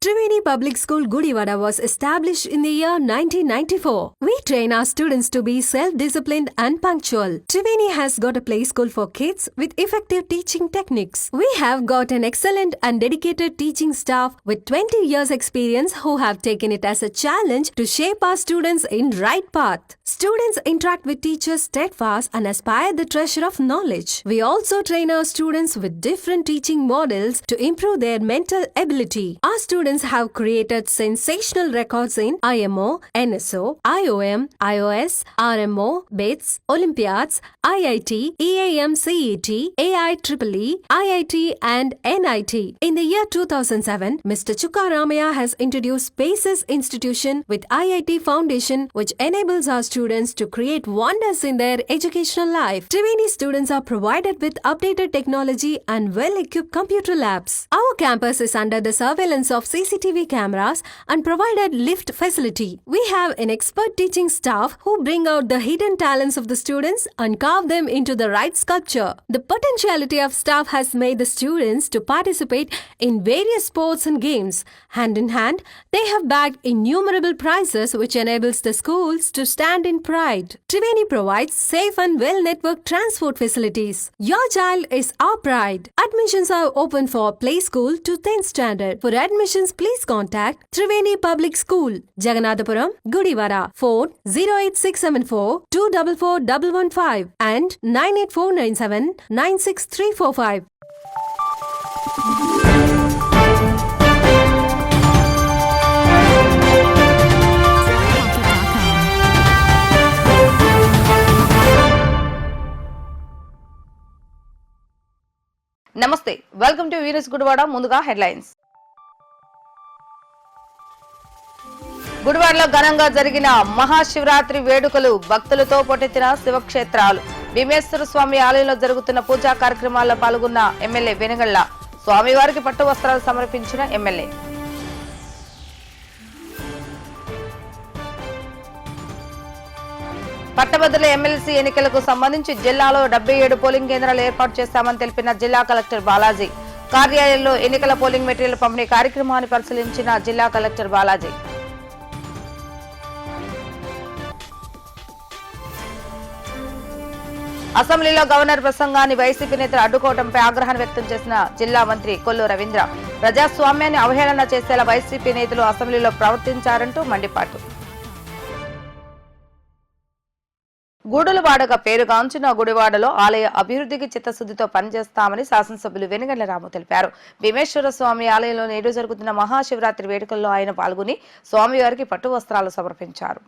Triveni Public School Gudivada was established in the year 1994. We train our students to be self-disciplined and punctual. Triveni has got a play school for kids with effective teaching techniques. We have got an excellent and dedicated teaching staff with 20 years experience who have taken it as a challenge to shape our students in right path. Students interact with teachers steadfast and aspire the treasure of knowledge. We also train our students with different teaching models to improve their mental ability. Our students have created sensational records in IMO, NSO, IOM, IOS, RMO, BITS, Olympiads, IIT, EAM CET, AIEEE, IIT and NIT. In the year 2007, Mr. Chukka Ramaya has introduced Spaces Institution with IIT Foundation, which enables our students to create wonders in their educational life. Triveni students are provided with updated technology and well-equipped computer labs. Our campus is under the surveillance of CCTV cameras and provided lift facility. We have an expert teaching staff who bring out the hidden talents of the students and carve them into the right sculpture. The potentiality of staff has made the students to participate in various sports and games. Hand in hand, they have bagged innumerable prizes which enables the schools to stand in pride. Triveni provides safe and well-networked transport facilities. Your child is our pride. Admissions are open for play school to 10th standard. For admissions, please contact Triveni Public School, Jaganathapuram, Gudivada. Phone 08674 244115 and 98497 96345. నమస్తే, welcome to వీరస్ Gudivada. ముందుగా headlines. గుడివాడలో ఘనంగా జరిగిన మహాశివరాత్రి వేడుకలు, భక్తులతో పొటెత్తిన శివక్షేత్రాలు. భీమేశ్వర స్వామి ఆలయంలో జరుగుతున్న పూజా కార్యక్రమాల్లో పాల్గొన్న ఎమ్మెల్యే వెనుగళ్ల. స్వామివారికి పట్టు వస్త్రాలు సమర్పించిన ఎమ్మెల్యే. పట్టభద్రుల ఎమ్మెల్సీ ఎన్నికలకు సంబంధించి జిల్లాలో 77 పోలింగ్ కేంద్రాలు ఏర్పాటు చేస్తామని తెలిపిన జిల్లా కలెక్టర్ బాలాజీ. కార్యాలయంలో ఎన్నికల పోలింగ్ మెటీరియల్ పంపిణీ కార్యక్రమాన్ని పరిశీలించిన జిల్లా కలెక్టర్ బాలాజీ. అసెంబ్లీలో గవర్నర్ ప్రసంగాన్ని వైసీపీ నేతలు అడ్డుకోవడంపై ఆగ్రహాన్ని వ్యక్తం చేసిన జిల్లా మంత్రి కొల్లు రవీంద్ర. ప్రజాస్వామ్యాన్ని అవహేళన చేసేలా వైసీపీ నేతలు అసెంబ్లీలో ప్రవర్తించారంటూ మండిపాటు. గూడులవాడగా పేరుగాంచిన గుడివాడలో ఆలయ అభివృద్ధికి చిత్తశుద్ధితో పనిచేస్తామని శాసనసభ్యులు వెనుగళ్ల రాము తెలిపారు. భీమేశ్వర స్వామి ఆలయంలో నేడు జరుగుతున్న మహాశివరాత్రి వేడుకల్లో ఆయన పాల్గొని స్వామివారికి పట్టు వస్త్రాలు సమర్పించారు.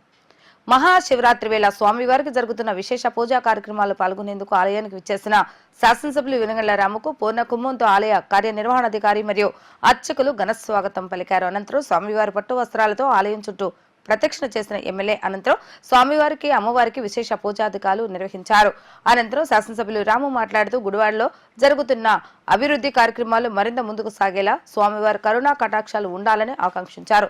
మహాశివరాత్రి వేళ స్వామివారికి జరుగుతున్న విశేష పూజా కార్యక్రమాల్లో పాల్గొనేందుకు ఆలయానికి విచ్చేసిన శాసనసభ్యులు వెనుగళ్ల రాముకు పూర్ణ కుంభంతో ఆలయ కార్యనిర్వహణాధికారి మరియు అర్చకులు ఘన స్వాగతం పలికారు. అనంతరం స్వామివారి పట్టు వస్త్రాలతో ఆలయం చుట్టూ ప్రదక్షిణ చేసిన ఎమ్మెల్యే అనంతరం స్వామివారికి అమ్మవారికి విశేష పూజాధికారులు నిర్వహించారు. అనంతరం శాసనసభ్యులు రాము మాట్లాడుతూ గుడివాడలో జరుగుతున్న అభివృద్ధి కార్యక్రమాలు మరింత ముందుకు సాగేలా స్వామివారి కరుణా కటాక్షాలు ఉండాలని ఆకాంక్షించారు.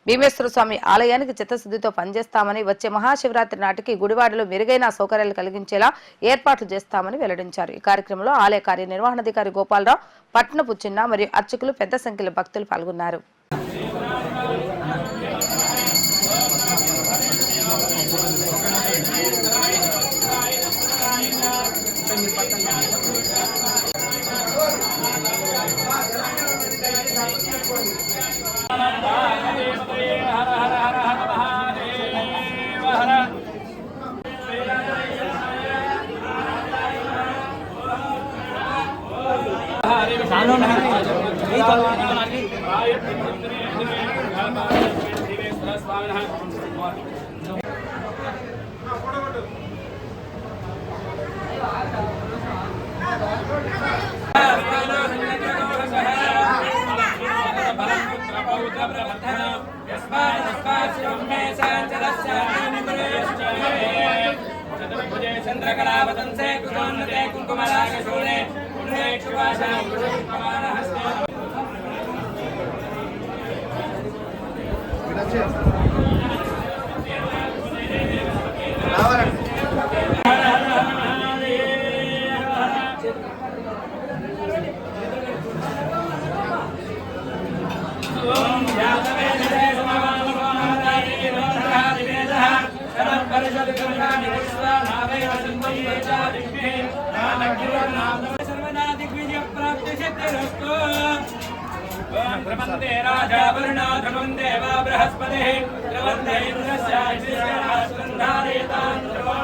భీమేశ్వర స్వామి ఆలయానికి చిత్తశుద్ధితో పనిచేస్తామని, వచ్చే మహాశివరాత్రి నాటికి గుడివాడలో మెరుగైన సౌకర్యాలు కలిగించేలా ఏర్పాట్లు చేస్తామని వెల్లడించారు. ఈ కార్యక్రమంలో ఆలయ కార్యనిర్వహణాధికారి గోపాలరావు, పట్నపు చిన్న మరియు అర్చకులు పెద్ద సంఖ్యలో భక్తులు పాల్గొన్నారు. చంద్రకళావతంసే కుశోన్నతే కుంకుమరాగశూలే పుణ్యేక్షువాసాం కుమారహస్తే. ध्रुवन्ते राजा वरुणो ध्रुवन्ते वा बृहस्पतिः ध्रुवन्ते इन्द्रस्याग्निस्यास्कन्धारयतां ध्रुवो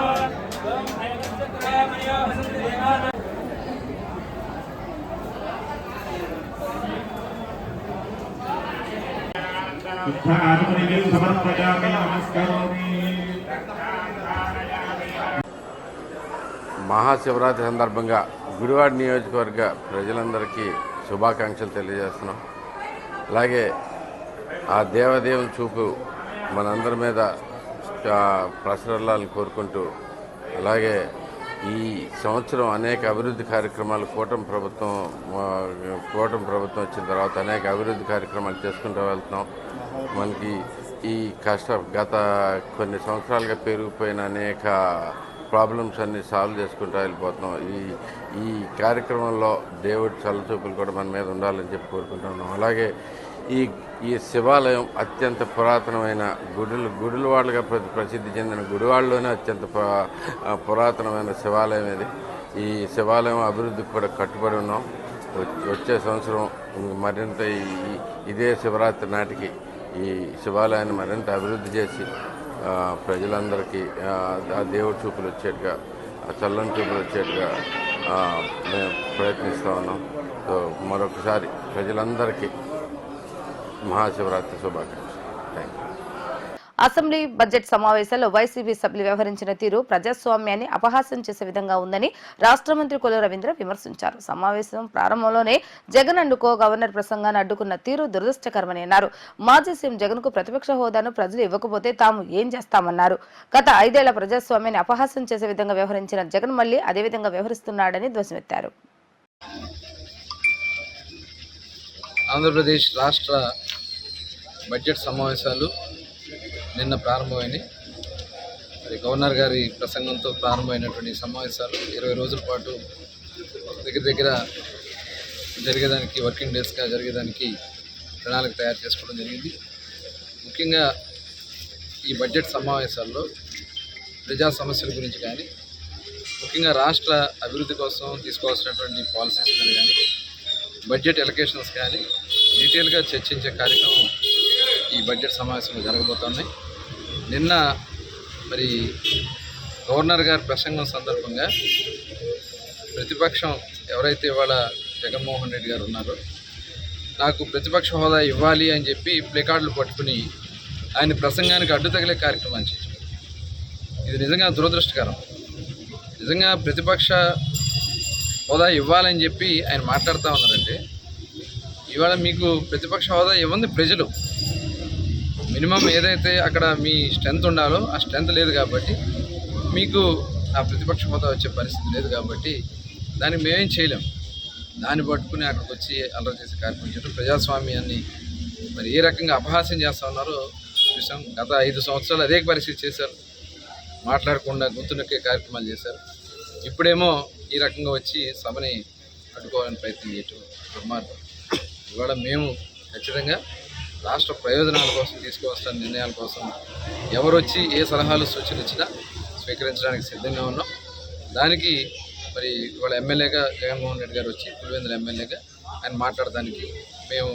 మహాశివరాత్రి సందర్భంగా గుడివాడ నియోజకవర్గ ప్రజలందరికీ శుభాకాంక్షలు తెలియజేస్తున్నాం. అలాగే ఆ దేవదేవుని చూపు మనందరి మీద ప్రసరాలని కోరుకుంటూ, అలాగే ఈ సంవత్సరం అనేక అభివృద్ధి కార్యక్రమాలు కూటమి ప్రభుత్వం వచ్చిన తర్వాత అనేక అభివృద్ధి కార్యక్రమాలు చేసుకుంటూ వెళ్తున్నాం. మనకి ఈ గత కొన్ని సంవత్సరాలుగా పెరిగిపోయిన అనేక ప్రాబ్లమ్స్ అన్ని సాల్వ్ చేసుకుంటూ వెళ్ళిపోతున్నాం. ఈ కార్యక్రమంలో దేవుడి చల్లచూపులు కూడా మన మీద ఉండాలని చెప్పి కోరుకుంటున్నాం. అలాగే ఈ శివాలయం అత్యంత పురాతనమైన గుడివాడలుగా ప్రసిద్ధి చెందిన గుడివాడలోనే అత్యంత పురాతనమైన శివాలయం ఇది. ఈ శివాలయం అభివృద్ధికి కూడా కట్టుబడి ఉన్నాం. వచ్చే సంవత్సరం మరింత ఇదే శివరాత్రి నాటికి ఈ శివాలయాన్ని మరింత అభివృద్ధి చేసి ప్రజలందరికీ ఆ దేవుడి చూపులు వచ్చేట్టుగా, ఆ చల్లని చూపులు వచ్చేట్టుగా మేము ప్రయత్నిస్తూ ఉన్నాం. సో మరొకసారి ప్రజలందరికీ మహాశివరాత్రి శుభాకాంక్షలు. Thank you. అసెంబ్లీ బడ్జెట్ సమావేశాల్లో వైసీపీ సభ్యులు వ్యవహరించిన తీరు ప్రజాస్వామ్యాన్ని అపహాస్యం చేసే విధంగా ఉందని రాష్ట్ర మంత్రి కొల్లు రవీంద్ర విమర్శించారు. సమావేశం ప్రారంభంలోనే జగన్ అండుకో గవర్నర్ ప్రసంగాన్ని అడ్డుకున్న తీరు దురదృష్టకరమని అన్నారు. మాజీ సీఎం జగన్ కు ప్రతిపక్ష హోదాను ప్రజలు ఇవ్వకపోతే తాము ఏం చేస్తామన్నారు. గత 5 ఏళ్ల ప్రజాస్వామ్యాన్ని అపహాస్యం చేసే విధంగా వ్యవహరించిన జగన్ మళ్లీ అదే విధంగా వ్యవహరిస్తున్నాడని ధ్వజమెత్తారు. ఆంధ్రప్రదేశ్ రాష్ట్ర బడ్జెట్ సమావేశాలు నిన్న ప్రారంభమైనవి. మరి గవర్నర్ గారి ప్రసంగంతో ప్రారంభమైనటువంటి సమావేశాలు 20 రోజుల పాటు దగ్గర జరిగేదానికి, వర్కింగ్ డేస్గా జరిగేదానికి ప్రణాళిక తయారు చేసుకోవడం జరిగింది. ముఖ్యంగా ఈ బడ్జెట్ సమావేశాల్లో ప్రజా సమస్యల గురించి కానీ, ముఖ్యంగా రాష్ట్ర అభివృద్ధి కోసం తీసుకోవాల్సినటువంటి పాలసీస్ మీద కానీ, బడ్జెట్ ఎలకేషన్స్ కానీ డీటెయిల్గా చర్చించే కార్యక్రమం ఈ బడ్జెట్ సమావేశంలో జరగబోతున్నాయి. నిన్న మరి గవర్నర్ గారి ప్రసంగం సందర్భంగా ప్రతిపక్షం ఎవరైతే ఇవాళ జగన్మోహన్ రెడ్డి గారు ఉన్నారో, నాకు ప్రతిపక్ష హోదా ఇవ్వాలి అని చెప్పి ప్లేకార్డులు పట్టుకుని ఆయన ప్రసంగానికి అడ్డు తగిలే కార్యక్రమం చేశారు. ఇది నిజంగా దురదృష్టకరం. నిజంగా ప్రతిపక్ష హోదా ఇవ్వాలని చెప్పి ఆయన మాట్లాడుతూ ఉన్నారంటే, ఇవాళ మీకు ప్రతిపక్ష హోదా ఇవ్వండి ప్రజలు. మినిమం ఏదైతే అక్కడ మీ స్ట్రెంత్ ఉండాలో ఆ స్ట్రెంత్ లేదు కాబట్టి మీకు ఆ ప్రతిపక్ష హోదా వచ్చే పరిస్థితి లేదు కాబట్టి దాన్ని మేమేం చేయలేం. దాన్ని పట్టుకుని అక్కడికి వచ్చి అల్లరి చేసే కార్యక్రమం చేయడం, ప్రజాస్వామ్యాన్ని మరి ఏ రకంగా అపహాస్యం చేస్తూ ఉన్నారో చూసాం. గత 5 సంవత్సరాలు అదే పరిస్థితి చేశారు. మాట్లాడకుండా గొంతు నొక్కే కార్యక్రమాలు చేశారు. ఇప్పుడేమో ఈ రకంగా వచ్చి సభని అడ్డుకోవాలని ప్రయత్నం చేయటం దుర్మార్గం. ఇవాళ మేము ఖచ్చితంగా రాష్ట్ర ప్రయోజనాల కోసం తీసుకువస్తున్న నిర్ణయాల కోసం ఎవరు వచ్చి ఏ సలహాలు సూచనలు ఇచ్చినా స్వీకరించడానికి సిద్ధంగా ఉన్నాం. దానికి మరి ఇవాళ ఎమ్మెల్యేగా జగన్మోహన్ రెడ్డి గారు వచ్చి పులివెందుల ఎమ్మెల్యేగా ఆయన మాట్లాడడానికి మేము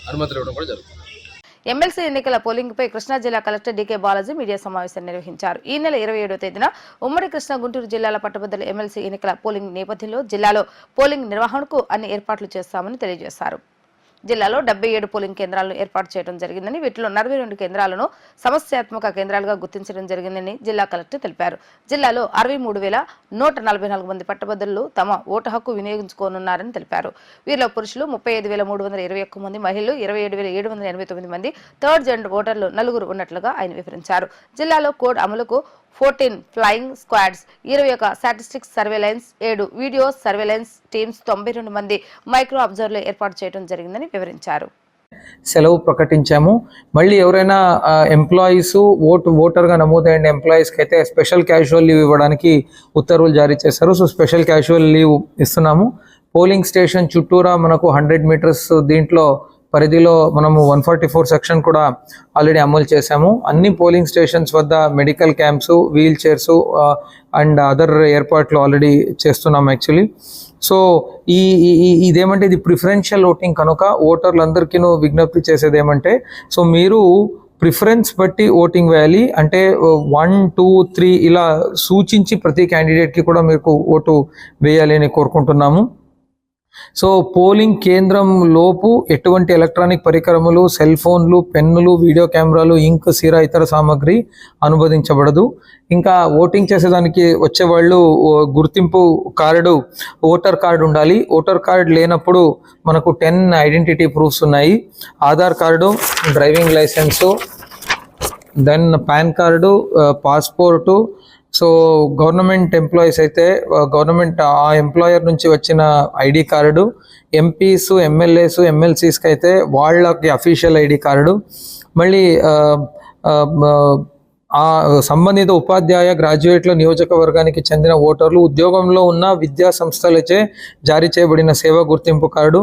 అనుమతులు ఇవ్వడం కూడా జరుగుతుంది. ఎమ్మెల్సీ ఎన్నికల పోలింగ్ పై కృష్ణా జిల్లా కలెక్టర్ డీకే బాలాజీ మీడియా సమావేశం నిర్వహించారు. ఈ నెల 27వ తేదీన ఉమ్మడి కృష్ణా, గుంటూరు జిల్లాల పట్టభద్రుల ఎమ్మెల్సీ ఎన్నికల పోలింగ్ నేపథ్యంలో జిల్లాలో పోలింగ్ నిర్వహణకు అన్ని ఏర్పాట్లు చేస్తామని తెలియజేశారు. జిల్లాలో 77 పోలింగ్ కేంద్రాలను ఏర్పాటు చేయడం జరిగిందని, వీటిలో 42 కేంద్రాలను సమస్యాత్మక కేంద్రాలుగా గుర్తించడం జరిగిందని జిల్లా కలెక్టర్ తెలిపారు. జిల్లాలో 63,144 మంది పట్టభద్రులు తమ ఓటు హక్కు వినియోగించుకోనున్నారని తెలిపారు. వీరిలో పురుషులు 35,321 మంది, మహిళలు 27,789 మంది, థర్డ్ జెండర్ ఓటర్లు 4 ఉన్నట్లుగా ఆయన వివరించారు. జిల్లాలో కోడ్ అమలుకు 14 flying squads, 21 statistics surveillance, 7 video surveillance teams, 92 మంది మైక్రో అబ్జర్వర్లు ఏర్పాటు చేయడం జరిగిందని వివరించారు. సెలవు ప్రకటించాము. మళ్ళీ ఎవరైనా ఎంప్లాయీస్ ఓటర్గా నమోదైన ఎంప్లాయీస్కి అయితే స్పెషల్ క్యాజువల్ లీవ్ ఇవ్వడానికి ఉత్తర్వులు జారీ చేశారు. సో స్పెషల్ క్యాజువల్ లీవ్ ఇస్తున్నాము. పోలింగ్ స్టేషన్ చుట్టూరా మనకు 100 మీటర్స్ దీంట్లో పరిధిలో మనము 144 సెక్షన్ కూడా ఆల్రెడీ అమలు చేశాము. అన్ని పోలింగ్ స్టేషన్స్ వద్ద medical camps, wheel chairs and other ఏర్పాట్లు ఆల్రెడీ చేస్తున్నాం యాక్చువల్లీ. సో ఇదేమంటే ఇది ప్రిఫరెన్షియల్ ఓటింగ్ కనుక ఓటర్లందరికీ విజ్ఞప్తి చేసేది ఏమంటే, సో మీరు ప్రిఫరెన్స్ బట్టి ఓటింగ్ వేయాలి. అంటే 1, 2, 3 ఇలా సూచించి ప్రతి క్యాండిడేట్కి కూడా మీకు ఓటు వేయాలి అని కోరుకుంటున్నాము. సో పోలింగ్ కేంద్రం లోపు ఎటువంటి ఎలక్ట్రానిక్ పరికరములు, సెల్ ఫోన్లు, పెన్నులు, వీడియో కెమెరాలు, ఇంక్, సిరా ఇతర సామాగ్రి అనుమతించబడదు. ఇంకా ఓటింగ్ చేసేదానికి వచ్చేవాళ్ళు గుర్తింపు కార్డు, ఓటర్ కార్డు ఉండాలి. ఓటర్ కార్డు లేనప్పుడు మనకు 10 ఐడెంటిటీ ప్రూఫ్స్ ఉన్నాయి. Aadhaar card, driving licence, then PAN card, passport. So government employees అయితే గవర్నమెంట్ ఆ ఎంప్లాయర్ నుంచి వచ్చిన ఐడి కార్డు, ఎంపీస్, ఎమ్మెల్యేస్, ఎమ్మెల్సీస్కి అయితే వాళ్ళకి అఫీషియల్ ఐడి కార్డు, మళ్ళీ ఆ సంబంధిత ఉపాధ్యాయ, గ్రాడ్యుయేట్ల నియోజకవర్గానికి చెందిన ఓటర్లు, ఉద్యోగంలో ఉన్న విద్యా సంస్థలచే జారీ చేయబడిన సేవా గుర్తింపు కార్డు,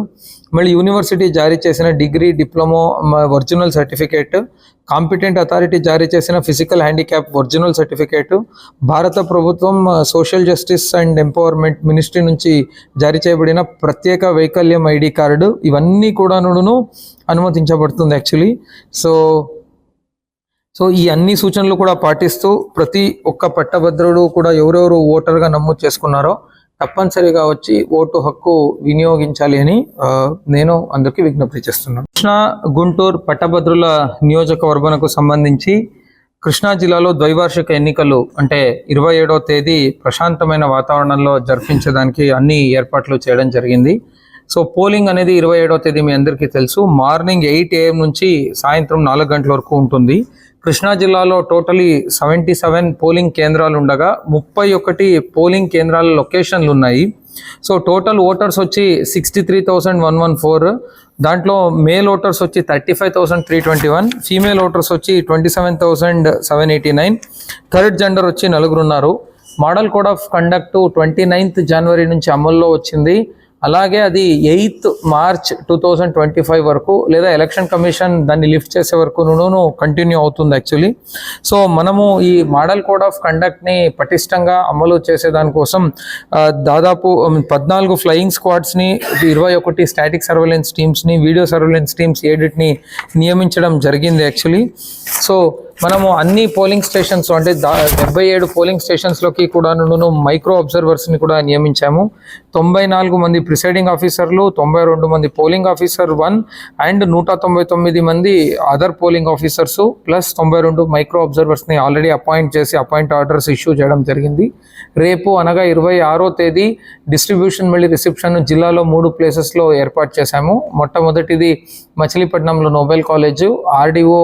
మళ్ళీ యూనివర్సిటీ జారీ చేసిన degree, diploma original certificate, competent authority జారీ చేసిన ఫిజికల్ హ్యాండిక్యాప్ ఒరిజినల్ సర్టిఫికేట్, భారత ప్రభుత్వం social justice and empowerment ministry నుంచి జారీ చేయబడిన ప్రత్యేక వైకల్యం ఐడి కార్డు, ఇవన్నీ కూడాను అనుమతించబడుతుంది యాక్చువల్లీ. సో ఈ అన్ని సూచనలు కూడా పాటిస్తూ ప్రతి ఒక్క పట్టభద్రుడు కూడా ఎవరెవరు ఓటర్గా నమోదు చేసుకున్నారో తప్పనిసరిగా వచ్చి ఓటు హక్కు వినియోగించాలి అని నేను అందరికీ విజ్ఞప్తి చేస్తున్నాను. కృష్ణా గుంటూరు పట్టభద్రుల నియోజకవర్గానికి సంబంధించి కృష్ణా జిల్లాలో ద్వైవార్షిక ఎన్నికలు అంటే 27వ తేదీ ప్రశాంతమైన వాతావరణంలో జరిపించడానికి అన్ని ఏర్పాట్లు చేయడం జరిగింది. సో పోలింగ్ అనేది 27వ తేదీ మీ అందరికీ తెలుసు. మార్నింగ్ 8 AM నుంచి సాయంత్రం 4 గంటల వరకు ఉంటుంది. కృష్ణా జిల్లాలో టోటలీ 77 పోలింగ్ కేంద్రాలు ఉండగా 31 పోలింగ్ కేంద్రాల లొకేషన్లు ఉన్నాయి. సో టోటల్ ఓటర్స్ వచ్చి 63,114. దాంట్లో మేల్ ఓటర్స్ వచ్చి 35,321, ఫీమేల్ ఓటర్స్ వచ్చి 27,789, థర్డ్ జెండర్ వచ్చి 4 ఉన్నారు. Model code of conduct 29th జనవరి నుంచి అమల్లో వచ్చింది. అలాగే అది 8th మార్చ్ 2025 వరకు లేదా ఎలక్షన్ కమిషన్ దాన్ని లిఫ్ట్ చేసే వరకు కంటిన్యూ అవుతుంది యాక్చువల్లీ. సో మనము ఈ మోడల్ కోడ్ ఆఫ్ కండక్ట్ని పటిష్టంగా అమలు చేసేదానికోసం దాదాపు 14 ఫ్లయింగ్ స్క్వాడ్స్ని, 21 స్టాటిక్ సర్వేలెన్స్ టీమ్స్ని, వీడియో సర్వేలెన్స్ టీమ్స్ 7ని నియమించడం జరిగింది యాక్చువల్లీ. సో మనము అన్ని పోలింగ్ స్టేషన్స్ అంటే 77 పోలింగ్ స్టేషన్స్లోకి కూడా మైక్రో అబ్జర్వర్స్ని కూడా నియమించాము. 94 మంది ప్రిసైడింగ్ ఆఫీసర్లు, 92 మంది పోలింగ్ ఆఫీసర్ 1 అండ్ 199 మంది other polling officers plus 92 micro అబ్జర్వర్స్ని ఆల్రెడీ అపాయింట్ చేసి అపాయింట్ ఆర్డర్స్ ఇష్యూ చేయడం జరిగింది. రేపు అనగా 26వ తేదీ డిస్ట్రిబ్యూషన్ మళ్ళీ రిసెప్షన్ జిల్లాలో 3 ప్లేసెస్లో ఏర్పాటు చేశాము. మొట్టమొదటిది మచిలీపట్నంలో నోబెల్ కాలేజు, ఆర్డీఓ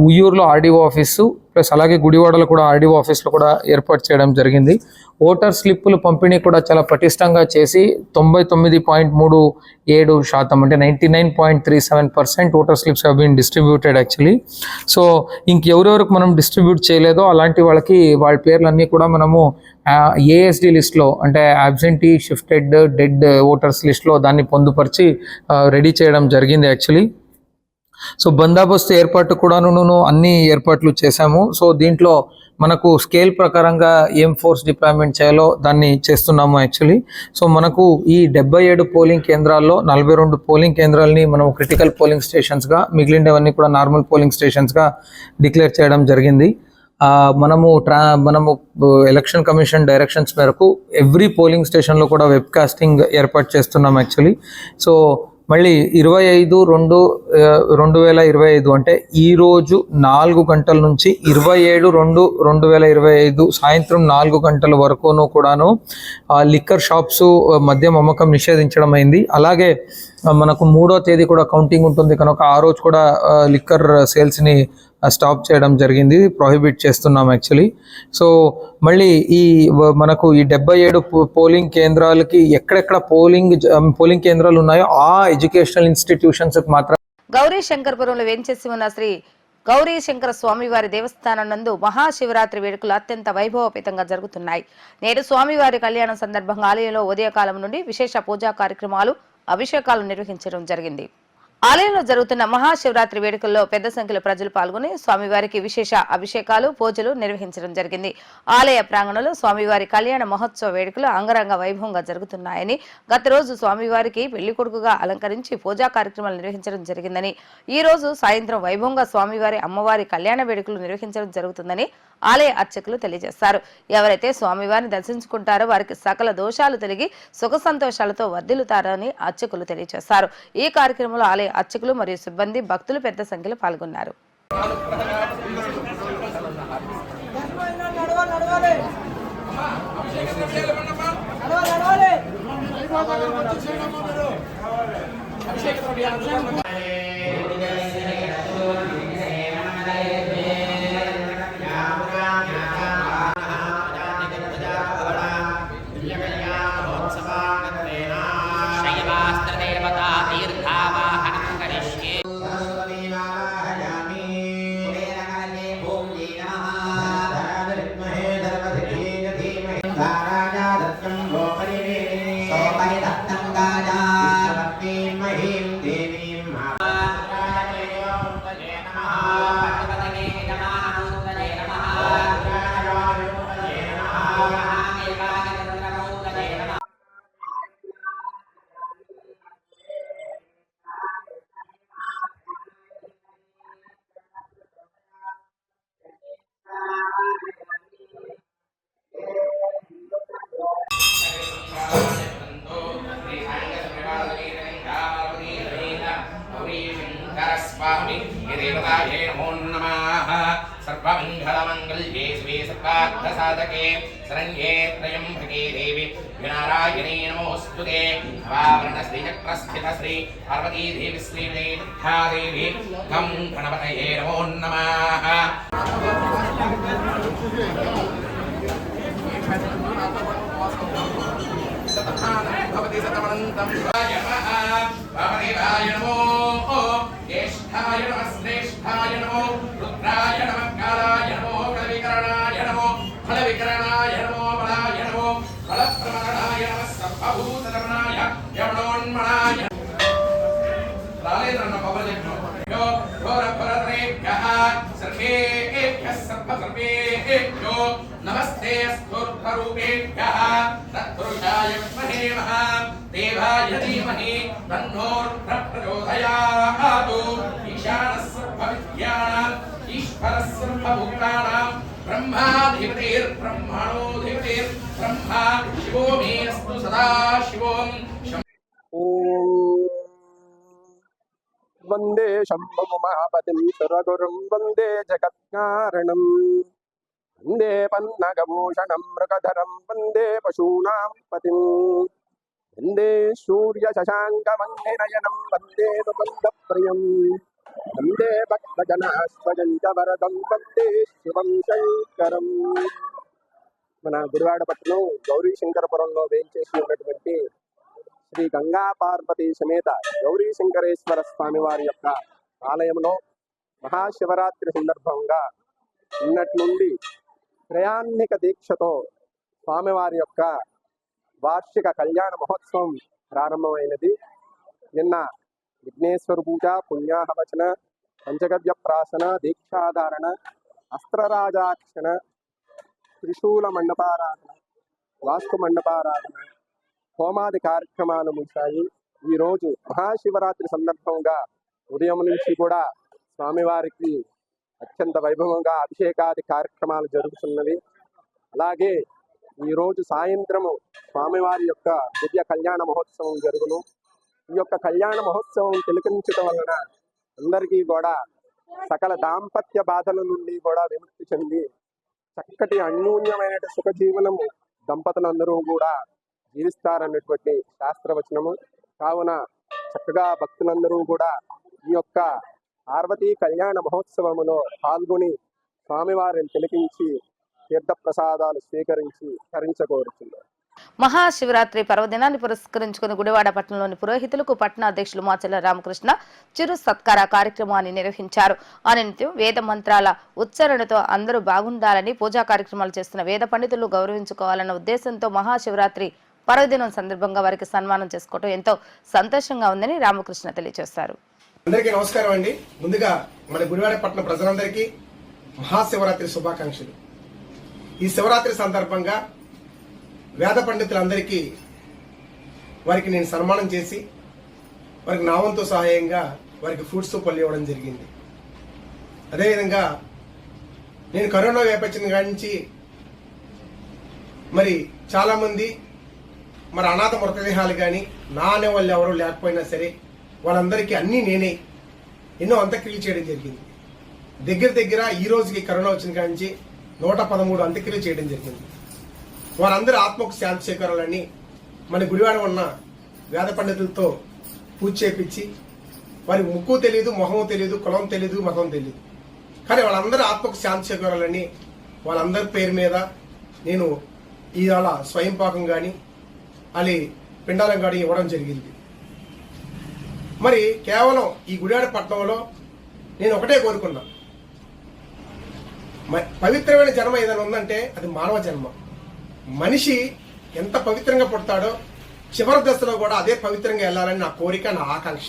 ఉయ్యూరులో ఆర్డీఓ ఆఫీసు ప్లస్ అలాగే గుడివాడలో కూడా ఆర్డీఓ ఆఫీస్లో కూడా ఏర్పాటు చేయడం జరిగింది. ఓటర్ స్లిప్పులు పంపిణీ కూడా చాలా పటిష్టంగా చేసి 99.37% అంటే 99.37% voter slips have been distributed actually. So ఇంకెవరెవరికి మనం డిస్ట్రిబ్యూట్ చేయలేదో అలాంటి వాళ్ళకి వాళ్ళ పేర్లన్నీ కూడా మనము ఏఎస్డి లిస్ట్లో అంటే అబ్సెంటీ, షిఫ్టెడ్, డెడ్ ఓటర్స్ లిస్ట్లో దాన్ని పొందుపరిచి రెడీ చేయడం జరిగింది యాక్చువల్లీ. సో బందోబస్తు ఏర్పాటు కూడాను అన్ని ఏర్పాట్లు చేశాము. సో దీంట్లో మనకు స్కేల్ ప్రకారంగా ఏం ఫోర్స్ డిప్లాయ్మెంట్ చేయాలో దాన్ని చేస్తున్నాము యాక్చువల్లీ. సో మనకు ఈ 77 పోలింగ్ కేంద్రాల్లో 42 పోలింగ్ కేంద్రాలని మనం క్రిటికల్ పోలింగ్ స్టేషన్స్గా, మిగిలినవన్నీ కూడా నార్మల్ పోలింగ్ స్టేషన్స్గా డిక్లేర్ చేయడం జరిగింది. మనము ఎలక్షన్ కమిషన్ డైరెక్షన్స్ మేరకు ఎవ్రీ పోలింగ్ స్టేషన్లో కూడా వెబ్కాస్టింగ్ ఏర్పాటు చేస్తున్నాం యాక్చువల్లీ. సో మళ్ళీ 25/2/2025 అంటే ఈరోజు 4 గంటల నుంచి 27/2/2025 సాయంత్రం 4 గంటల వరకును కూడాను లిక్కర్ షాప్స్ మద్యం అమ్మకం నిషేధించడం అయింది. అలాగే మనకు 3వ తేదీ కూడా కౌంటింగ్ ఉంటుంది కనుక ఆ రోజు కూడా లిక్కర్ సేల్స్ని స్టాప్ చేయడం జరిగింది, ప్రొహిబిట్ చేస్తున్నాం యాక్చువల్లీ. సో మళ్ళీ మనకు ఈ 77 పోలింగ్ కేంద్రాలకి ఎక్కడెక్కడ పోలింగ్ కేంద్రాలు ఉన్నాయో ఆ ఎడ్యుకేషనల్ ఇన్స్టిట్యూషన్స్ మాత్రం గౌరీ శంకర్పురంలో వేంచేసి ఉన్న శ్రీ గౌరీ శంకర స్వామివారి దేవస్థానం నందు మహాశివరాత్రి వేడుకలు అత్యంత వైభవపేతంగా జరుగుతున్నాయి. నేడు స్వామివారి కళ్యాణం సందర్భంగా ఆలయంలో ఉదయకాలం నుండి విశేష పూజా కార్యక్రమాలు, అభిషేకాలు నిర్వహించడం జరిగింది. ఆలయంలో జరుగుతున్న మహాశివరాత్రి వేడుకల్లో పెద్ద సంఖ్యలో ప్రజలు పాల్గొని స్వామివారికి విశేష అభిషేకాలు పూజలు నిర్వహించడం జరిగింది. ఆలయ ప్రాంగణంలో స్వామివారి కళ్యాణ మహోత్సవ వేడుకలు అంగరంగ వైభవంగా జరుగుతున్నాయని, గత రోజు స్వామివారికి పెళ్లి కొడుకుగా అలంకరించి పూజా కార్యక్రమాలు నిర్వహించడం జరిగిందని, ఈ రోజు సాయంత్రం వైభవంగా స్వామివారి అమ్మవారి కళ్యాణ వేడుకలు నిర్వహించడం జరుగుతుందని ఆలయ అర్చకులు తెలియజేశారు. ఎవరైతే స్వామివారిని దర్శించుకుంటారో వారికి సకల దోషాలు తొలగి సుఖ సంతోషాలతో వర్ధిల్లుతారని అర్చకులు తెలియజేశారు. ఈ కార్యక్రమంలో ఆలయ అర్చకులు మరియు సిబ్బంది భక్తులు పెద్ద సంఖ్యలో పాల్గొన్నారు. सर्वमंगलमंगल्ये शिवे सर्वार्थसाधके शरण्ये त्र्यंबके देवी नारायणे नमोस्तुते वावरणश्रीचक्रस्थितश्री पार्वती देवी श्रीदेवी देवी गं गणपतये नमो नमः। भवति सतमनन्तं वामदेवाय नमो ज्येष्ठाय नमः श्रेष्ठाय नमो रुद्राय नमः कालाय नमो फलविकरणाय नमो फलविकरणाय नमो बलाय नमो फलप्रमरणाय नमः सर्वभूतदमनाय यवनोन्मनाय रालेन्द्रन्न पवजज्ञो यो घोरपरत्रेभ्यः सर्वेभ्यः सर्वेभ्यो नमस्ते स्तोत्ररूपेभ्यः तत्पुरुषाय विद्महे महादेवाय धीमहि तन्नो प्रचोदयात्। ईशानः सर्वविद्यानाम् ईश्वरः सर्वभूतानां ब्रह्माधिपतिर्ब्रह्मणोऽधिपतिर्ब्रह्मा शिवो मे अस्तु सदा शिवोम्। वंदे शंभु महापतिं सुरगुरुं वंदे जगत्कारणं वंदे पन्नगभूषणं मृगधरं वंदे पशूनां पतिं वंदे सूर्यशशाङ्कमण्डिनयनं वंदे मुकुन्दप्रियं वंदे भक्तजनास्वजं च वरदं वंदे शिवं शङ्करं। మన గుడివాడ పట్టణం గౌరీ శంకరపురంలో వేంచేసి ఉన్నటువంటి శ్రీ గంగా పార్వతీ సమేత గౌరీ శంకరేశ్వర స్వామి వారి యొక్క ఆలయంలో మహాశివరాత్రి సందర్భంగా నిన్నటి నుండి త్రయాన్నిక దీక్షతో స్వామివారి యొక్క వార్షిక కళ్యాణ మహోత్సవం ప్రారంభమైనది. నిన్న విఘ్నేశ్వర పూజ, పుణ్యాహవచన, పంచగవ్య ప్రాసన, దీక్షాధారణ, అస్త్రరాజాక్షణ, త్రిశూల మండపారాధన, వాస్తు మండపారాధన, హోమాది కార్యక్రమాలు ముగిశాయి. ఈరోజు మహాశివరాత్రి సందర్భంగా ఉదయం నుంచి కూడా స్వామివారికి అత్యంత వైభవంగా అభిషేకాది కార్యక్రమాలు జరుగుతున్నవి. అలాగే ఈరోజు సాయంత్రము స్వామివారి యొక్క దివ్య కళ్యాణ మహోత్సవం జరుగును. ఈ యొక్క కళ్యాణ మహోత్సవం తిలకించడం వలన అందరికీ కూడా సకల దాంపత్య బాధల నుండి కూడా విముక్తి చెంది చక్కటి అన్యోన్యమైన సుఖజీవనము దంపతులందరూ కూడా జీవిస్తారన్నటువంటి శాస్త్రవచనము. కావున చక్కగా భక్తులందరూ కూడా ఈ యొక్క పార్వతీ కళ్యాణ మహోత్సవములో పాల్గొని స్వామివారిని తిలకించి తీర్థప్రసాదాలు స్వీకరించి తరించకోరుతున్నారు. మహాశివరాత్రి పర్వదినాన్ని పురస్కరించుకుని గుడివాడ పట్టణంలోని పురోహితులకు పట్టణ అధ్యక్షులు మాచల్ల రామకృష్ణ చిరు సత్కార కార్యక్రమాన్ని నిర్వహించారు. అనంతరం వేద మంత్రాల ఉచ్చారణతో అందరూ బాగుండాలని, పూజా కార్యక్రమాలు చేస్తున్న వేద పండితులు గౌరవించుకోవాలన్న ఉద్దేశంతో మహాశివరాత్రి పర్వదినం సందర్భంగా వారికి సన్మానం చేసుకోవడం ఎంతో సంతోషంగా ఉందని రామకృష్ణ తెలియజేశారు. అందరికీ నమస్కారం అండి. ముందుగా మన గుడివాడ పట్టణ ప్రజలందరికీ మహాశివరాత్రి శుభాకాంక్షలు. ఈ శివరాత్రి సందర్భంగా వేద పండితులందరికీ వారికి నేను సన్మానం చేసి వారికి నా వంతు సహాయంగా వారికి ఫ్రూట్స్ పళ్ళు ఇవ్వడం జరిగింది. అదేవిధంగా నేను కరోనా వ్యాపించిన కాడి నుంచి మరి చాలామంది మరి అనాథ మృతదేహాలు కానీ నా అనే వాళ్ళు ఎవరూ లేకపోయినా సరే వాళ్ళందరికీ అన్నీ నేనే ఎన్నో అంత్యక్రియలు చేయడం జరిగింది. దగ్గర ఈ రోజుకి కరోనా వచ్చిన కాడి నుంచి 113 అంత్యక్రియలు చేయడం జరిగింది. వారందరూ ఆత్మకు శాంతి చేకూరాలని మన గుడివాడ ఉన్న వేద పండితులతో పూజ చేపించి వారి ముక్కు తెలియదు, మొహం తెలియదు, కులం తెలియదు, మతం తెలియదు, కానీ వాళ్ళందరూ ఆత్మకు శాంతి చేకూరాలని వాళ్ళందరి పేరు మీద నేను ఇవాళ స్వయం పాకం కానీ అది పిండాలం కానీ ఇవ్వడం జరిగింది. మరి కేవలం ఈ గుడివాడ పట్టణంలో నేను ఒకటే కోరుకున్నా, పవిత్రమైన జన్మ ఏదైనా ఉందంటే అది మానవ జన్మ. మనిషి ఎంత పవిత్రంగా పుడతాడో చివరి దశలో కూడా అదే పవిత్రంగా వెళ్ళాలని నా కోరిక, నా ఆకాంక్ష.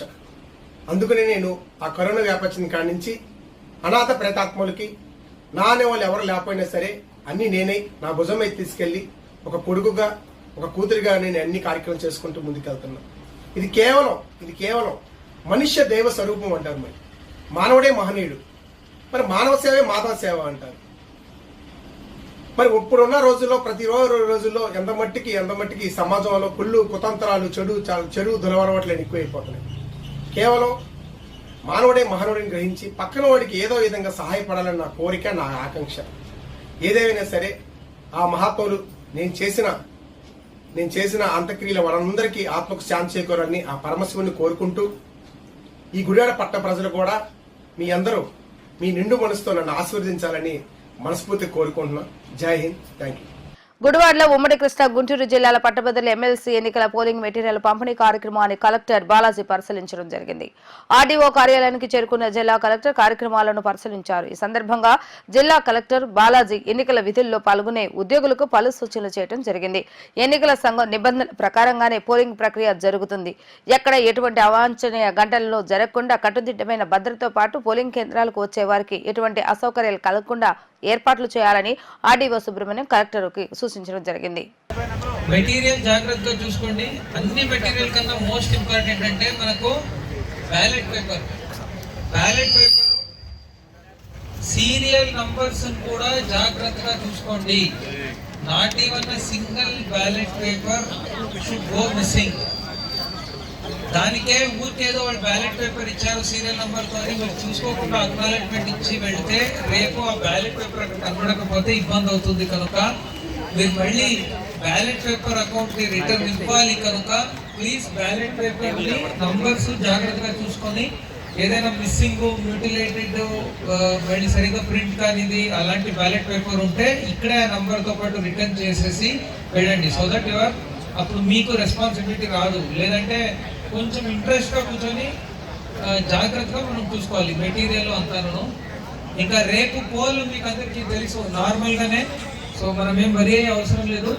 అందుకనే నేను ఆ కరోనా వ్యాపించిన కాడి నుంచి అనాథ ప్రేతాత్మలకి నా అనే వాళ్ళు ఎవరు లేకపోయినా సరే అన్ని నేనే నా భుజం మీద తీసుకెళ్లి ఒక కొడుకుగా ఒక కూతురిగా నేను అన్ని కార్యక్రమం చేసుకుంటూ ముందుకెళ్తున్నా. ఇది కేవలం మనుష్య దైవ స్వరూపం అంటారు. మరి మానవుడే మహనీయుడు, మరి మానవ సేవే మాధవ సేవ అంటారు. మరి ఇప్పుడున్న రోజుల్లో ప్రతి రోజుల్లో ఎంత మట్టికి సమాజంలో కుళ్ళు కుతంత్రాలు చెడు దురవరవట్లు ఎక్కువైపోతున్నాయి. కేవలం మానవుడే మహనవుడిని గ్రహించి పక్కన వాడికి ఏదో విధంగా సహాయపడాలని నా కోరిక, నా ఆకాంక్ష. ఏదేమైనా సరే ఆ మహాత్ములు నేను చేసిన అంత్యక్రియల వారందరికీ ఆత్మకు శాంతి చేకూరాలని ఆ పరమశివుని కోరుకుంటూ ఈ గుడివాడ పట్టణ ప్రజలు కూడా మీ అందరూ మీ నిండు మనసుతో నన్ను ఆశీర్వదించాలని మనస్ఫూర్తిగా కోరుకుంటున్నా. జై హింద్, థ్యాంక్ యూ. గుడివాడలో ఉమ్మడి కృష్ణా గుంటూరు జిల్లాల పట్టభద్రుల ఎమ్మెల్సీ ఎన్నికల పోలింగ్ మెటీరియల్ పంపిణీ కార్యక్రమాన్ని కలెక్టర్ బాలాజీ పరిశీలించడం జరిగింది. ఆర్డీఓ కార్యాలయానికి చేరుకున్న జిల్లా కలెక్టర్ కార్యక్రమాలను పరిశీలించారు. ఈ సందర్భంగా జిల్లా కలెక్టర్ బాలాజీ ఎన్నికల విధుల్లో పాల్గొనే ఉద్యోగులకు పలు సూచనలు చేయడం జరిగింది. ఎన్నికల సంఘం నిబంధనల ప్రకారంగానే పోలింగ్ ప్రక్రియ జరుగుతుంది. ఎక్కడ ఎటువంటి అవాంఛనీయ ఘటనలు జరగకుండా కట్టుదిట్టమైన భద్రతతో పాటు పోలింగ్ కేంద్రాలకు వచ్చే వారికి ఎటువంటి అసౌకర్యాలు కలగకుండా ఏర్పాట్లు చేయాలని ఆర్డీఓ సుబ్రహ్మణ్యం కలెక్టర్కి సూచించడం జరిగింది. మెటీరియల్ జాగ్రత్తగా చూసుకోండి. అన్ని మెటీరియల్ కన్నా మోస్ట్ ఇంపార్టెంట్ అంటే మనకు బ్యాలెట్ పేపర్ సీరియల్ నంబర్స్ కూడా జాగ్రత్తగా చూసుకోండి. Not even single ballot paper should go missing. దానికే ఊరికేదో వాళ్ళు బ్యాలెట్ పేపర్ ఇచ్చారు సీరియల్ నంబర్తో అని మీరు చూసుకోకుండా అక్నాలెడ్జ్మెంట్ ఇచ్చి వెళ్తే రేపు ఆ బ్యాలెట్ పేపర్ అక్కడ కనబడకపోతే ఇబ్బంది అవుతుంది. కనుక మీరు మళ్ళీ బ్యాలెట్ పేపర్ అకౌంట్ ని రిటర్న్ ఇవ్వాలి. కనుక ప్లీజ్ బ్యాలెట్ పేపర్ ని నంబర్స్ జాగ్రత్తగా చూసుకొని ఏదైనా మిస్సింగ్, మ్యూటిలేటెడ్, మళ్ళీ సరిగ్గా ప్రింట్ కానిది అలాంటి బ్యాలెట్ పేపర్ ఉంటే ఇక్కడే ఆ నంబర్తో పాటు రిటర్న్ చేసేసి వెళ్ళండి. సో దట్ యువర్ అప్పుడు మీకు రెస్పాన్సిబిలిటీ రాదు. లేదంటే కొంచెం ఇంట్రెస్ట్గా కూర్చొని జాగ్రత్తగా మనం చూసుకోవాలి మెటీరియల్ అంతాను. ఇంకా రేపు పోల్ మీకు అందరికీ తెలుసు నార్మల్గానే, సో మనం ఏం వరి అయ్యే అవసరం లేదు.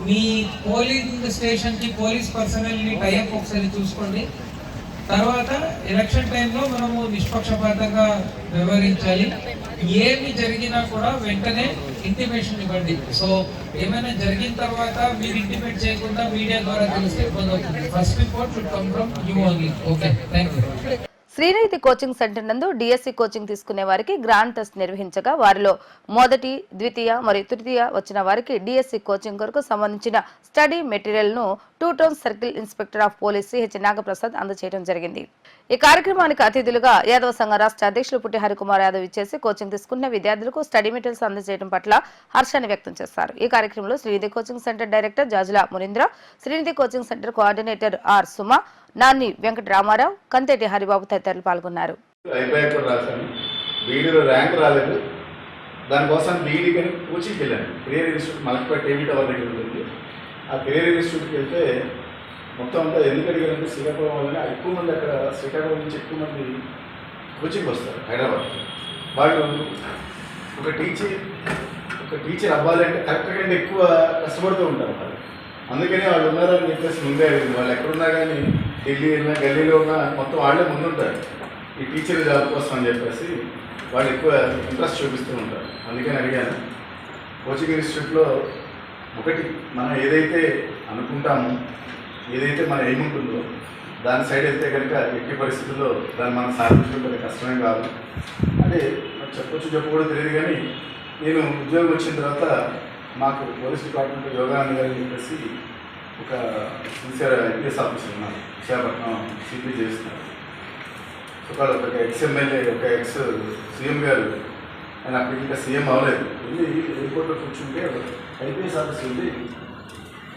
మీ పోలింగ్ స్టేషన్కి పోలీస్ పర్సనల్ని టైఅప్ ఒకసారి చూసుకోండి. తర్వాత ఎలక్షన్ టైంలో మనము నిష్పక్షపాతంగా వ్యవహరించాలి. ఏమి జరిగినా కూడా వెంటనే ఇంటిమేషన్ ఇవ్వండి. సో ఏమైనా జరిగిన తర్వాత మీరు ఇంటిమేట్ చేయకుండా మీడియా ద్వారా తెలిస్తే ఇబ్బంది అవుతుంది. First report should come from you only. Okay, thank you. Srinidhi coaching centre నందు డిఎస్సి కోచింగ్ తీసుకునే వారికి గ్రాండ్ టెస్ట్ నిర్వహించగా వారిలో మొదటి, ద్వితీయ మరియు తృతీయ వచ్చిన వారికి డిఎస్సి కోచింగ్ కొరకు సంబంధించిన స్టడీ మెటీరియల్ ను 2 town circle inspector of police CH Nagaprasad అందజేయడం జరిగింది. ఈ కార్యక్రమానికి అతిథులుగా యాదవ సంఘ రాష్ట్ర అధ్యక్షులు పుట్టి హరికుమార్ యాదవ్ ఇచ్చేసి కోచింగ్ తీసుకున్న విద్యార్థులకు స్టడీ మెటీరియల్స్ అందజేయడం పట్ల హర్షాన్ని వ్యక్తం చేశారు. ఈ కార్యక్రమంలో Srinidhi coaching centre director Jajula Munindra, Srinidhi coaching centre coordinator R Suma, Nani Venkata Ramarao, Kanteti Haribabu తదితరులు పాల్గొన్నారు. దానికోసం బీఈడీ కానీ కోచింగ్కి వెళ్ళాను. Career institute Malakpet TV tower దగ్గర ఉంటుంది. ఆ కెరీర్ ఇన్స్టిట్యూట్కి వెళ్తే మొత్తం అంతా ఎందుకు అడిగారంటే శ్రీకాకుళం వల్లనే ఎక్కువ మంది అక్కడ శ్రీకాకుళం నుంచి ఎక్కువ మంది కోచింగ్ వస్తారు హైదరాబాద్. వాళ్ళు ఒక టీచర్ అవ్వాలంటే కరెక్ట్గా ఎక్కువ కష్టపడుతూ ఉంటారు. వాళ్ళు అందుకని వాళ్ళు ఉన్నారని చెప్పేసి ముందే అడిగింది. వాళ్ళు ఎక్కడున్నా కానీ ఢిల్లీ వెళ్ళినా గల్లీలో ఉన్నా మొత్తం వాళ్ళే ముందుంటారు ఈ టీచర్ జాబ్ కోసం అని చెప్పేసి వాళ్ళు ఎక్కువ ఇంట్రెస్ట్ చూపిస్తూ ఉంటారు. అందుకని అడిగాను. కోచింగ్ ఇన్స్టిట్యూట్లో ఒకటి మనం ఏదైతే అనుకుంటామో, ఏదైతే మన ఏముంటుందో దాని సైడ్ వెళ్తే కనుక ఎట్టి పరిస్థితుల్లో దాన్ని మనం సాధించడం పెద్ద కష్టమే కాదు. అదే చెప్పకూడదు తెలియదు. కానీ నేను ఉద్యోగం వచ్చిన తర్వాత మాకు పోలీస్ డిపార్ట్మెంట్ యోగానంద గారు చెప్పేసి ఒక సిన్సియర్ ఐపీఎస్ ఆఫీసర్ ఉన్నారు, విశాఖపట్నం సిపి చేస్తున్నారు. సో వాళ్ళు ఒక ఎక్స్ఎమ్మెల్యే, ఒక ఎక్స్ సీఎం గారు, ఆయన అప్పటికి ఇంకా సీఎం అవ్వలేదు, వెళ్ళి ఎయిర్పోర్ట్లో కూర్చుంటే ఐపీఎస్ ఆఫీసర్ ఉంది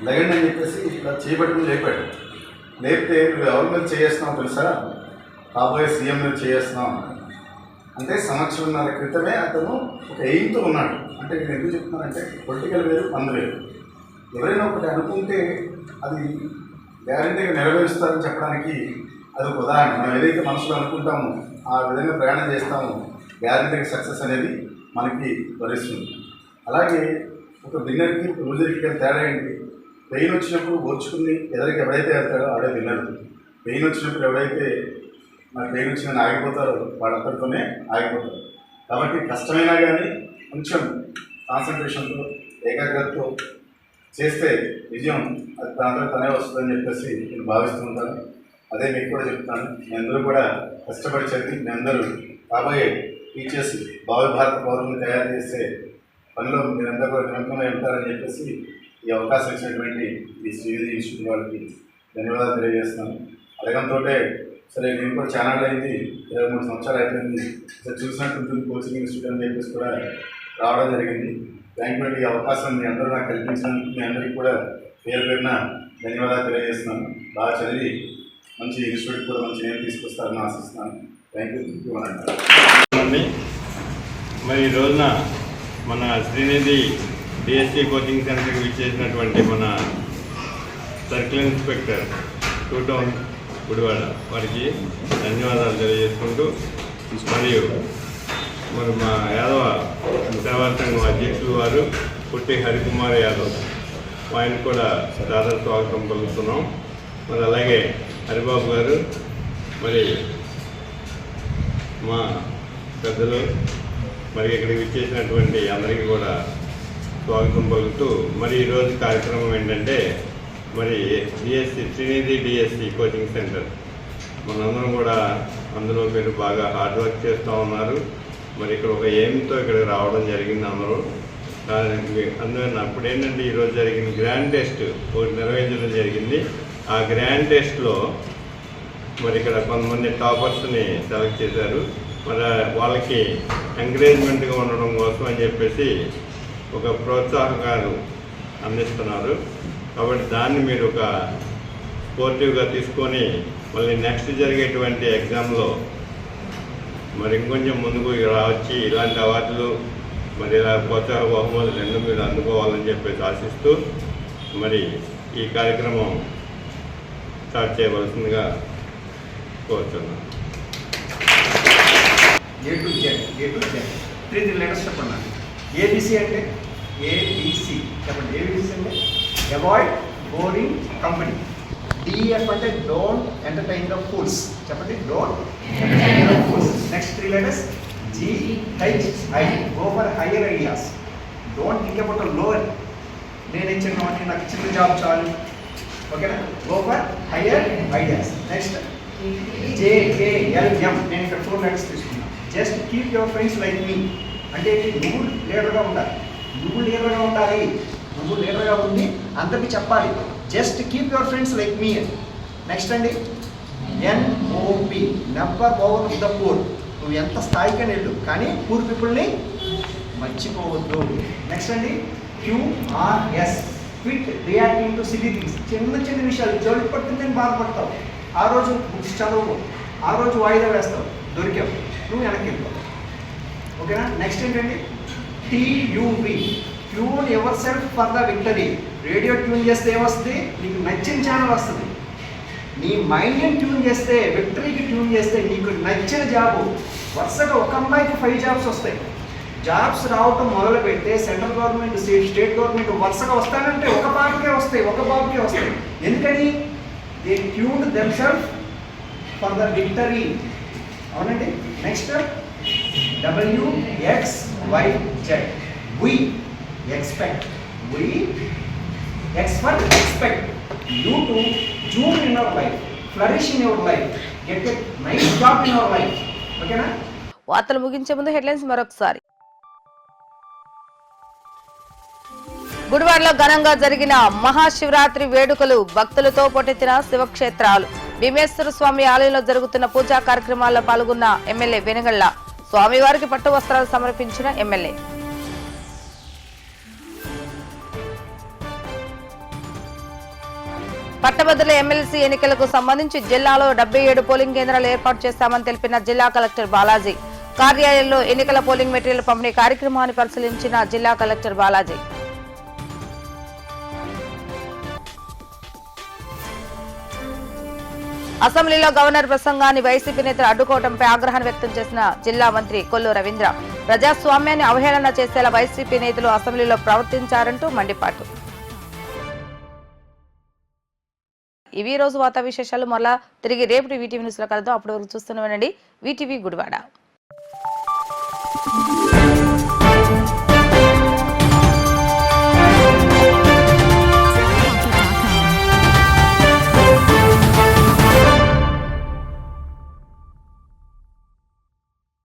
లగండి అని చెప్పేసి ఇలా చేపట్టుకుని లేపాడు. లేపితే నువ్వు ఎవరి మీద చేస్తున్నావు తెలుసా, కాబోయే సీఎం మీద చేస్తున్నావు అంటే సంవత్సరంన్నర క్రితమే అతను ఒక ఎయిమ్తో ఉన్నాడు. అంటే నేను ఎందుకు చెప్తున్నానంటే పొలిటికల్ వేరు, మందు వేరు. ఎవరైనా ఒకటి అనుకుంటే అది గ్యారంటీగా నెరవేరుస్తారని చెప్పడానికి అది ఒక ఉదాహరణ. మనం ఏదైతే మనసులో అనుకుంటామో ఆ విధంగా ప్రయాణం చేస్తామో గ్యారంటీగా సక్సెస్ అనేది మనకి వరిస్తుంది. అలాగే ఒక విన్నర్కి ఒక లూజర్కి తేడా ఏంటి? పెయిన్ వచ్చినప్పుడు ఓర్చుకుని ఎదరికి ఎవరైతే వెళ్తాడో ఆడే విన్నర్. పెయిన్ వచ్చినప్పుడు ఎవరైతే నాకు పెయిన్ వచ్చిన ఆగిపోతారో వాళ్ళందరితోనే ఆగిపోతారు. కాబట్టి కష్టమైనా కానీ కొంచెం కాన్సన్ట్రేషన్తో, ఏకాగ్రతతో చేస్తే విజయం అది దాంట్లో తనే వస్తుందని చెప్పేసి నేను భావిస్తూ ఉంటాను. అదే మీకు కూడా చెప్తాను. మీ అందరూ కూడా కష్టపడి చదివి మీ అందరూ కాబోయే టీచర్స్ భావి భారత పౌరులను తయారు చేసే పనిలో మీరందరూ కూడా నిరంతరమై ఉంటారని చెప్పేసి ఈ అవకాశం ఇచ్చినటువంటి ఈ శ్రీనిధి ఇన్స్టిట్యూట్ వాళ్ళకి ధన్యవాదాలు తెలియజేస్తున్నాను. అడగంతో సరే నేను కూడా ఛానల్ అయింది 23 సంవత్సరాలు అయిపోయింది, సరే చూసినట్టు కోచింగ్ ఇన్స్టిట్యూట్ అని చెప్పేసి కూడా రావడం జరిగింది. Thank you. ఈ అవకాశం మీ అందరూ నాకు కల్పించినందుకు మీ అందరికీ కూడా పేరు పేరున ధన్యవాదాలు తెలియజేస్తున్నాను. బాగా చదివి మంచి ఇన్స్టిట్యూట్ కూడా మంచి నేమ్ తీసుకొస్తారని ఆశిస్తున్నాను. Thank you. మరి ఈ రోజున మన శ్రీనిధి డిఎస్సి కోచింగ్ సెంటర్కి విచ్చేసినటువంటి మన సర్కిల్ ఇన్స్పెక్టర్ 2 టౌన్ గుడివాడ వారికి ధన్యవాదాలు తెలియజేసుకుంటూ, మరియు మరి మా యాదవ సేవా సంఘం అధ్యక్షులు వారు పుట్టి హరికుమార్ యాదవ్ ఆయన కూడా దాదాపు స్వాగతం పలుకుతున్నాం. మరి అలాగే హరిబాబు గారు, మరి మా పెద్దలు, మరి ఇక్కడికి విచ్చేసినటువంటి అందరికీ కూడా స్వాగతం పలుకుతూ, మరి ఈరోజు కార్యక్రమం ఏంటంటే మరి DSC Srinidhi DSC coaching centre మనందరం కూడా అందులో మీరు బాగా హార్డ్ వర్క్ చేస్తూ ఉన్నారు. మరి ఇక్కడ ఒక ఎయిమ్తో ఇక్కడికి రావడం జరిగింది అందరూ. అందువల్ల అప్పుడు ఏంటంటే ఈరోజు జరిగిన గ్రాండ్ టెస్ట్ ఒకటి నిర్వహించడం జరిగింది. ఆ గ్రాండ్ టెస్ట్లో మరి ఇక్కడ కొంతమంది టాపర్స్ని సెలెక్ట్ చేశారు. మరి వాళ్ళకి ఎంకరేజ్మెంట్గా ఉండడం కోసం అని చెప్పేసి ఒక ప్రోత్సాహకాలు అందిస్తున్నారు. కాబట్టి దాన్ని మీరు ఒక స్పోర్టివ్గా తీసుకొని మళ్ళీ నెక్స్ట్ జరిగేటువంటి ఎగ్జామ్లో మరి ఇంకొంచెం ముందుకు రావచ్చి ఇలాంటి అవార్డులు మరి ఇలా ప్రోత్సాహ బహుమతులు రెండు మీరు అందుకోవాలని చెప్పేసి ఆశిస్తూ మరి ఈ కార్యక్రమం స్టార్ట్ చేయవలసిందిగా కోరుతున్నాను. A to Z 3 లెటర్స్ చెప్పండి. ఏబిసి అంటే ఏబిసి చెప్పండి. ఏబిసి అంటే అవాయిడ్ బోరింగ్ కంపెనీ. డిఎఫ్ అంటే డోంట్ ఎంటర్టైన్ ద ఫూల్స్ చెప్పండి. Don't entertain the fools. Next 3 letters GHI go for higher ideas. Don't think about lower. నేను ఇచ్చిన నాకు చిన్న జాబ్ చాలు, ఓకేనా. Go for higher ideas. Next JKLM నేను ఇక్కడ 4 లెటర్స్ తీసుకున్నాను. Just keep your friends like me అంటే నువ్వు లీడర్గా ఉండాలి. నువ్వు లీడర్గా ఉండి అందరికీ చెప్పాలి. Just keep your friends like me. Next అండి NOP never over the poor. నువ్వు ఎంత స్థాయికి వెళ్ళు కానీ పూర్ పీపుల్ని మర్చిపోవద్దు. నెక్స్ట్ అండి QRS quit reacting to silly things. చిన్న విషయాలు జోలికి పడుతుందని బాధపడతావు. ఆ రోజు బుక్స్ చదువు, ఆ రోజు వాయిదా వేస్తావు, దొరికావు, నువ్వు వెనక్కి వెళ్ళిపోతావు, ఓకేనా. నెక్స్ట్ ఏంటండి TUV tune your self for the victory. Radio tune చేస్తే ఏమొస్తుంది? నీకు నచ్చిన ఛానల్ వస్తుంది. నీ మైండ్ని ట్యూన్ చేస్తే, విక్టరీకి ట్యూన్ చేస్తే నీకు నచ్చిన జాబు. వరుసగా ఒక అమ్మాయికి 5 జాబ్స్ వస్తాయి. జాబ్స్ రావటం మొదలు పెడితే సెంట్రల్ గవర్నమెంట్ స్టేట్ గవర్నమెంట్ వరుసగా వస్తానంటే ఒక పాపకే వస్తాయి, ఒక బాబుకే వస్తాయి. ఎందుకని? They tuned themselves for the victory. అవునండి. Next WXYZ. We expect you to zoom in your life, flourish in your life, get a nice job in your life. ఓకేనా? వార్తలు ముగించే ముందు హెడ్లైన్స్ మరొకసారి. గుడివాడలో ఘనంగా జరిగిన మహాశివరాత్రి వేడుకలు, భక్తులతో పోటెత్తిన శివక్షేత్రాలు. భీమేశ్వర స్వామి ఆలయంలో జరుగుతున్న పూజా కార్యక్రమాల్లో పాల్గొన్న ఎమ్మెల్యే వెనుగళ్ల. స్వామివారికి పట్టు వస్త్రాలు సమర్పించిన ఎమ్మెల్యే. పట్టభద్రుల ఎమ్మెల్సీ ఎన్నికలకు సంబంధించి జిల్లాలో 77 పోలింగ్ కేంద్రాలు ఏర్పాటు చేశామని తెలిపిన జిల్లా కలెక్టర్ బాలాజీ. కార్యాలయంలో ఎన్నికల పోలింగ్ మెటీరియల్ పంపిణీ కార్యక్రమాన్ని పరిశీలించిన జిల్లా కలెక్టర్ బాలాజీ. అసెంబ్లీలో గవర్నర్ ప్రసంగాన్ని వైసీపీ నేతలు అడ్డుకోవడంపై ఆగ్రహాన్ని వ్యక్తం చేసిన జిల్లా మంత్రి కొల్లు రవీంద్ర. ప్రజాస్వామ్యాన్ని అవహేళన చేసేలా వైసీపీ నేతలు అసెంబ్లీలో ప్రవర్తించారంటూ మండిపాటు. ఇవి రోజు వార్తా విశేషాలు. మరలా తిరిగి రేపటి వీటీవీ న్యూస్ లో కలుద్దాం. అప్పటి వరకు చూస్తూనే ఉండండి వీటీవీ గుడివాడ.